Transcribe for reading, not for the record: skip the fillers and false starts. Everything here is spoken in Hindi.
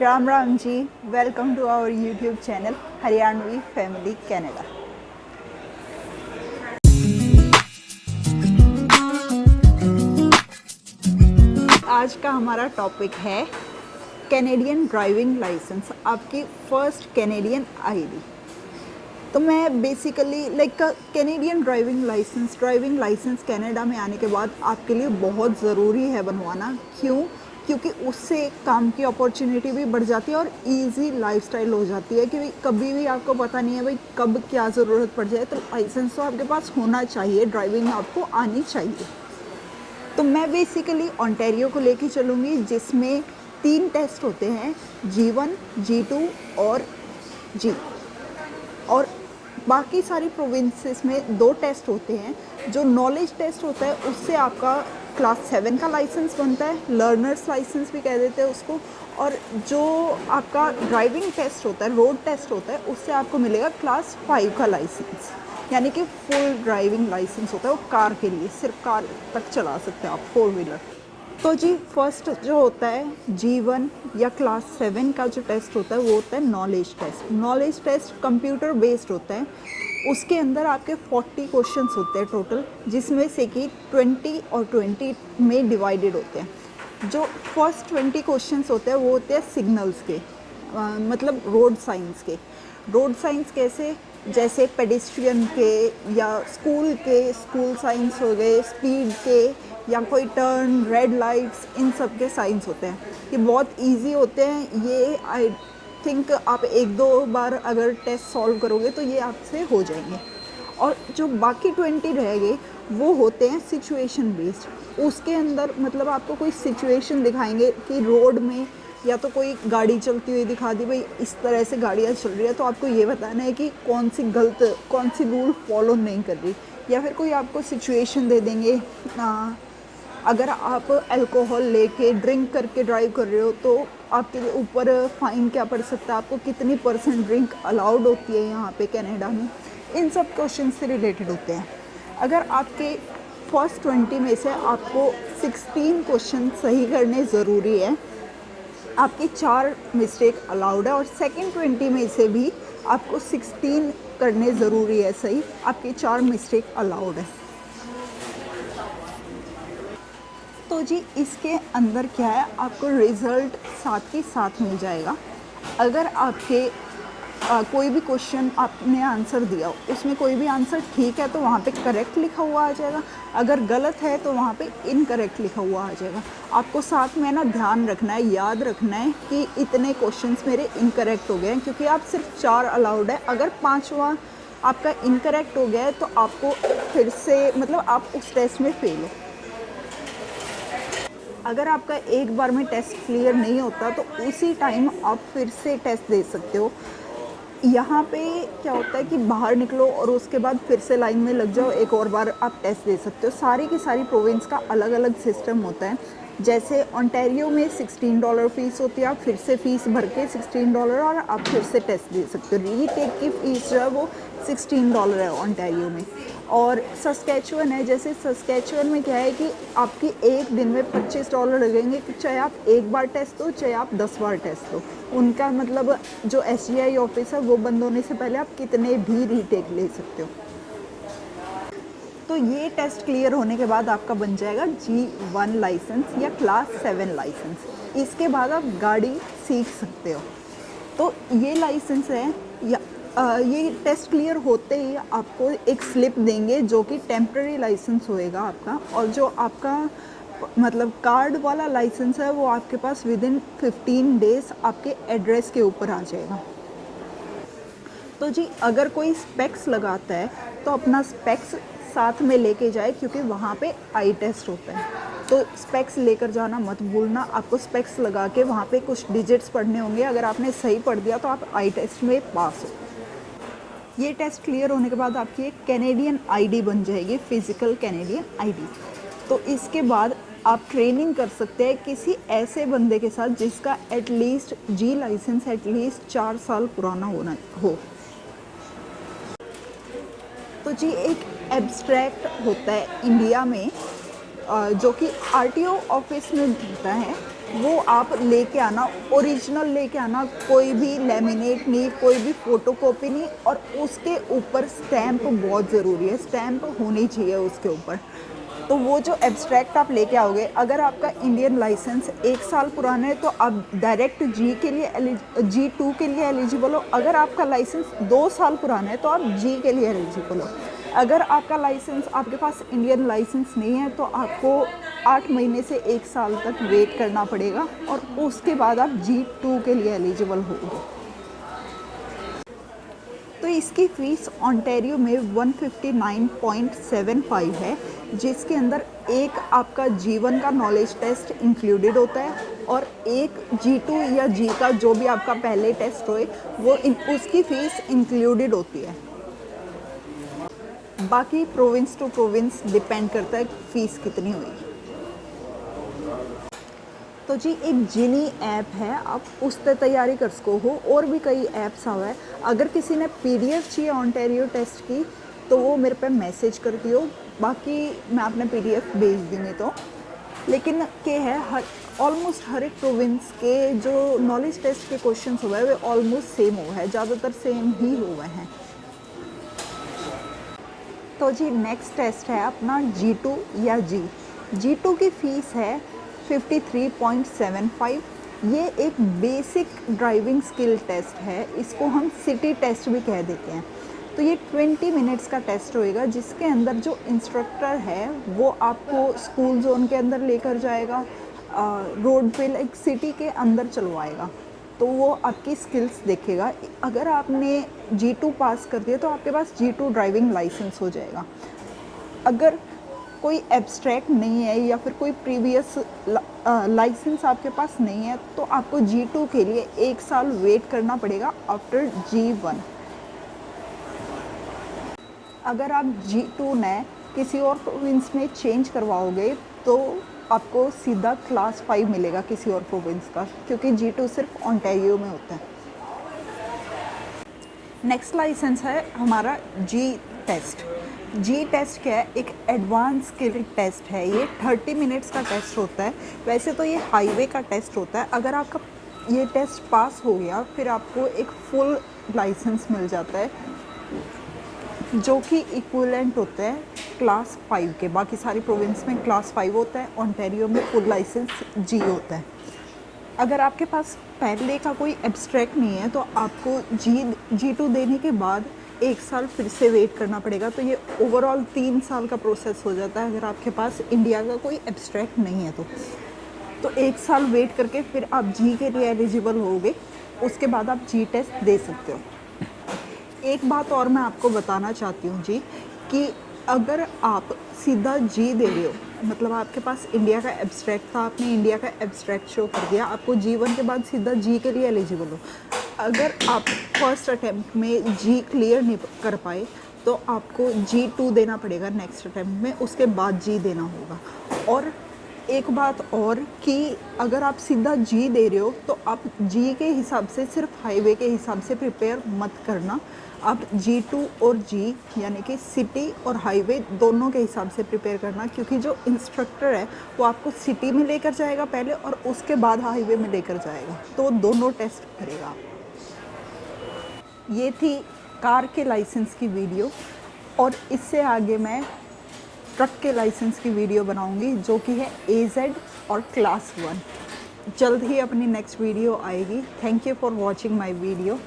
Ram Ram ji. Welcome to our YouTube channel Haryanvi family Canada. आज का हमारा टॉपिक है कैनेडियन ड्राइविंग लाइसेंस, आपकी फ़र्स्ट कैनेडियन आईडी। तो मैं basically Canadian driving licence Canada में आने के बाद आपके लिए बहुत ज़रूरी है बनवाना। क्यों? क्योंकि उससे काम की अपॉर्चुनिटी भी बढ़ जाती है और इजी लाइफस्टाइल हो जाती है कि कभी भी आपको पता नहीं है भाई कब क्या ज़रूरत पड़ जाए, तो लाइसेंस तो आपके पास होना चाहिए, ड्राइविंग आपको आनी चाहिए। तो मैं बेसिकली ओंटारियो को लेके चलूँगी, जिसमें 3 टेस्ट होते हैं, G1, G2 और G। और बाकी सारी प्रोविंसेस में 2 टेस्ट होते हैं। जो नॉलेज टेस्ट होता है उससे आपका क्लास 7 का लाइसेंस बनता है, लर्नर्स लाइसेंस भी कह देते हैं उसको। और जो आपका ड्राइविंग टेस्ट होता है, रोड टेस्ट होता है, उससे आपको मिलेगा क्लास 5 का लाइसेंस, यानी कि फुल ड्राइविंग लाइसेंस होता है वो कार के लिए, सिर्फ कार तक चला सकते हैं आप, 4 व्हीलर। तो जी फर्स्ट जो होता है G1 या क्लास 7 का जो टेस्ट होता है वो होता है knowledge test. Knowledge test computer based होता है। उसके अंदर आपके 40 क्वेश्चंस होते हैं टोटल, जिसमें से कि 20 और 20 में डिवाइडेड होते हैं। जो फर्स्ट 20 क्वेश्चंस होते हैं वो होते हैं सिग्नल्स के, मतलब रोड साइंस के। रोड साइंस कैसे? जैसे पेडेस्ट्रियन के या स्कूल साइंस हो गए, स्पीड के या कोई टर्न, रेड लाइट्स, इन सब के साइंस होते हैं। ये बहुत इजी होते हैं। ये आई थिंक आप 1-2 बार अगर टेस्ट सॉल्व करोगे तो ये आपसे हो जाएंगे। और जो बाकी 20 रह गए वो होते हैं सिचुएशन बेस्ड। उसके अंदर मतलब आपको कोई सिचुएशन दिखाएंगे कि रोड में या तो कोई गाड़ी चलती हुई दिखा दी, भाई इस तरह से गाड़ियाँ चल रही है, तो आपको ये बताना है कि कौन सी रूल फॉलो नहीं कर रही। या फिर कोई आपको सिचुएशन दे देंगे, अगर आप अल्कोहल लेके ड्रिंक करके ड्राइव कर रहे हो तो आपके ऊपर फ़ाइन क्या पड़ सकता है, आपको कितनी % ड्रिंक अलाउड होती है यहाँ पे कनाडा में। इन सब क्वेश्चन से रिलेटेड होते हैं। अगर आपके फर्स्ट 20 में से आपको 16 क्वेश्चन सही करने ज़रूरी है, आपकी 4 मिस्टेक अलाउड है। और सेकंड 20 में से भी आपको 16 करने ज़रूरी है सही, आपकी 4 मिस्टेक अलाउड है। तो जी इसके अंदर क्या है, आपको रिज़ल्ट साथ के साथ मिल जाएगा। अगर आपके कोई भी क्वेश्चन आपने आंसर दिया, उसमें कोई भी आंसर ठीक है तो वहाँ पे करेक्ट लिखा हुआ आ जाएगा, अगर गलत है तो वहाँ पे इनकरेक्ट लिखा हुआ आ जाएगा। आपको साथ में ना ध्यान रखना है, याद रखना है कि इतने क्वेश्चंस मेरे इनकरेक्ट हो गए हैं, क्योंकि आप सिर्फ 4 अलाउड है। अगर 5वां आपका इनकरेक्ट हो गया है तो आपको फिर से मतलब आप उस टेस्ट में फेल हो। अगर आपका एक बार में टेस्ट क्लियर नहीं होता तो उसी टाइम आप फिर से टेस्ट दे सकते हो। यहाँ पे क्या होता है कि बाहर निकलो और उसके बाद फिर से लाइन में लग जाओ, एक और बार आप टेस्ट दे सकते हो। सारी की सारी प्रोविंस का अलग अलग सिस्टम होता है। जैसे ओंटारियो में $16 फ़ीस होती है, आप फिर से फ़ीस भर के $16 और आप फिर से टेस्ट दे सकते हो। रीटेक की फ़ीस जो है वो $16 है ओंटारियो में। और सस्कैचुअन है, जैसे सस्कैचुअन में क्या है कि आपकी एक दिन में $25 लगेंगे, चाहे आप एक बार टेस्ट दो चाहे आप 10 बार टेस्ट दो। उनका मतलब जो SGI ऑफिस है वो बंद होने से पहले आप कितने भी रीटेक ले सकते हो। तो ये टेस्ट क्लियर होने के बाद आपका बन जाएगा G1 लाइसेंस या क्लास 7 लाइसेंस। इसके बाद आप गाड़ी सीख सकते हो। तो ये लाइसेंस है या ये टेस्ट क्लियर होते ही आपको एक स्लिप देंगे जो कि टेम्प्रेरी लाइसेंस होएगा आपका। और जो आपका मतलब कार्ड वाला लाइसेंस है वो आपके पास विदिन 15 डेज़ आपके एड्रेस के ऊपर आ जाएगा। तो जी अगर कोई स्पेक्स लगाता है तो अपना स्पेक्स साथ में लेके जाए, क्योंकि वहाँ पे आई टेस्ट होता है। तो स्पेक्स लेकर जाना मत भूलना। आपको स्पेक्स लगा के वहाँ पे कुछ डिजिट्स पढ़ने होंगे, अगर आपने सही पढ़ दिया तो आप आई टेस्ट में पास हो। ये टेस्ट क्लियर होने के बाद आपकी एक कैनेडियन आईडी बन जाएगी, फिज़िकल कैनेडियन आईडी। तो इसके बाद आप ट्रेनिंग कर सकते हैं किसी ऐसे बंदे के साथ जिसका एटलीस्ट जी लाइसेंस एटलीस्ट 4 साल पुराना होना हो। तो जी एक एब्स्ट्रैक्ट होता है इंडिया में, जो कि RTO ऑफिस में होता है। वो आप लेके आना, ओरिजिनल लेके आना, कोई भी लेमिनेट नहीं, कोई भी फ़ोटोकॉपी नहीं, और उसके ऊपर स्टैम्प बहुत ज़रूरी है, स्टैम्प होनी चाहिए उसके ऊपर। तो वो जो एब्स्ट्रैक्ट आप लेके आओगे, अगर आपका इंडियन लाइसेंस 1 साल पुराना है तो आप डायरेक्ट G2 के लिए एलिजिबल हो। अगर आपका लाइसेंस 2 साल पुराना है तो आप G के लिए एलिजिबल हो। अगर आपका लाइसेंस, आपके पास इंडियन लाइसेंस नहीं है तो आपको 8 महीने से 1 साल तक वेट करना पड़ेगा और उसके बाद आप G2 के लिए एलिजिबल होगे। तो इसकी फ़ीस ओंटारियो में 159.75 है, जिसके अंदर एक आपका G1 का नॉलेज टेस्ट इंक्लूडेड होता है और एक G2 या G का जो भी आपका पहले टेस्ट होए वो उसकी फ़ीस इंक्लूडेड होती है। बाकी प्रोविंस टू प्रोविंस डिपेंड करता है फ़ीस कितनी होगी। तो जी एक जिनी ऐप है, आप उस पर तैयारी कर सको हो, और भी कई ऐप्स आवा है। अगर किसी ने पीडीएफ चाहिए ओंटारियो टेस्ट की तो वो मेरे पे मैसेज कर दियो, बाकी मैं आपने पीडीएफ भेज दूँगी। तो लेकिन के है ऑलमोस्ट हर एक प्रोविंस के जो नॉलेज टेस्ट के क्वेश्चन हुए हैं वे ऑलमोस्ट सेम हुआ है, ज़्यादातर सेम ही हुए हैं। तो जी नेक्स्ट टेस्ट है अपना G2 या G2 की फ़ीस है 53.75। ये एक बेसिक ड्राइविंग स्किल टेस्ट है, इसको हम सिटी टेस्ट भी कह देते हैं। तो ये 20 मिनट्स का टेस्ट होएगा, जिसके अंदर जो इंस्ट्रक्टर है वो आपको स्कूल जोन के अंदर लेकर जाएगा, रोड पे लाइक सिटी के अंदर चलवाएगा, तो वो आपकी स्किल्स देखेगा। अगर आपने G2 पास कर दिया तो आपके पास G2 ड्राइविंग लाइसेंस हो जाएगा। अगर कोई एब्स्ट्रैक्ट नहीं है या फिर कोई प्रीवियस लाइसेंस आपके पास नहीं है तो आपको G2 के लिए 1 साल वेट करना पड़ेगा आफ्टर G1। अगर आप G2 ने किसी और प्रोविंस में चेंज करवाओगे तो आपको सीधा क्लास 5 मिलेगा किसी और प्रोविंस का, क्योंकि G2 सिर्फ ओंटारियो में होता है। नेक्स्ट लाइसेंस है हमारा G टेस्ट। G टेस्ट क्या है? एक एडवांस स्किल टेस्ट है। ये 30 मिनट्स का टेस्ट होता है। वैसे तो ये हाईवे का टेस्ट होता है। अगर आपका ये टेस्ट पास हो गया फिर आपको एक फुल लाइसेंस मिल जाता है, जो कि इक्विवेलेंट होता है क्लास 5 के। बाकी सारी प्रोविंस में क्लास 5 होता है, ओंटारियो में फुल लाइसेंस G होता है। अगर आपके पास पहले का कोई एब्स्ट्रैक्ट नहीं है तो आपको G2 देने के बाद 1 साल फिर से वेट करना पड़ेगा। तो ये ओवरऑल 3 साल का प्रोसेस हो जाता है अगर आपके पास इंडिया का कोई एब्स्ट्रैक्ट नहीं है तो 1 साल वेट करके फिर आप G के लिए एलिजिबल होगे। उसके बाद आप G टेस्ट दे सकते हो। एक बात और मैं आपको बताना चाहती हूँ जी, कि अगर आप सीधा G दे रहे हो, मतलब आपके पास इंडिया का एब्स्ट्रैक्ट था, आपने इंडिया का एब्स्ट्रैक्ट शो कर दिया, आपको G1 के बाद सीधा G के लिए एलिजिबल हो। अगर आप फर्स्ट अटैम्प्ट में G क्लियर नहीं कर पाए तो आपको G2 देना पड़ेगा नेक्स्ट अटैम्प्ट में, उसके बाद G देना होगा। और एक बात और कि अगर आप सीधा G दे रहे हो तो आप G के हिसाब से, सिर्फ हाईवे के हिसाब से प्रिपेयर मत करना। आप G2 और G यानी कि सिटी और हाईवे दोनों के हिसाब से प्रिपेयर करना, क्योंकि जो इंस्ट्रक्टर है वो आपको सिटी में लेकर जाएगा पहले और उसके बाद हाईवे में लेकर जाएगा, तो दोनों टेस्ट करेगा। ये थी कार के लाइसेंस की वीडियो, और इससे आगे मैं ट्रक के लाइसेंस की वीडियो बनाऊंगी जो कि है AZ और क्लास 1। जल्द ही अपनी नेक्स्ट वीडियो आएगी। Thank you for watching my video.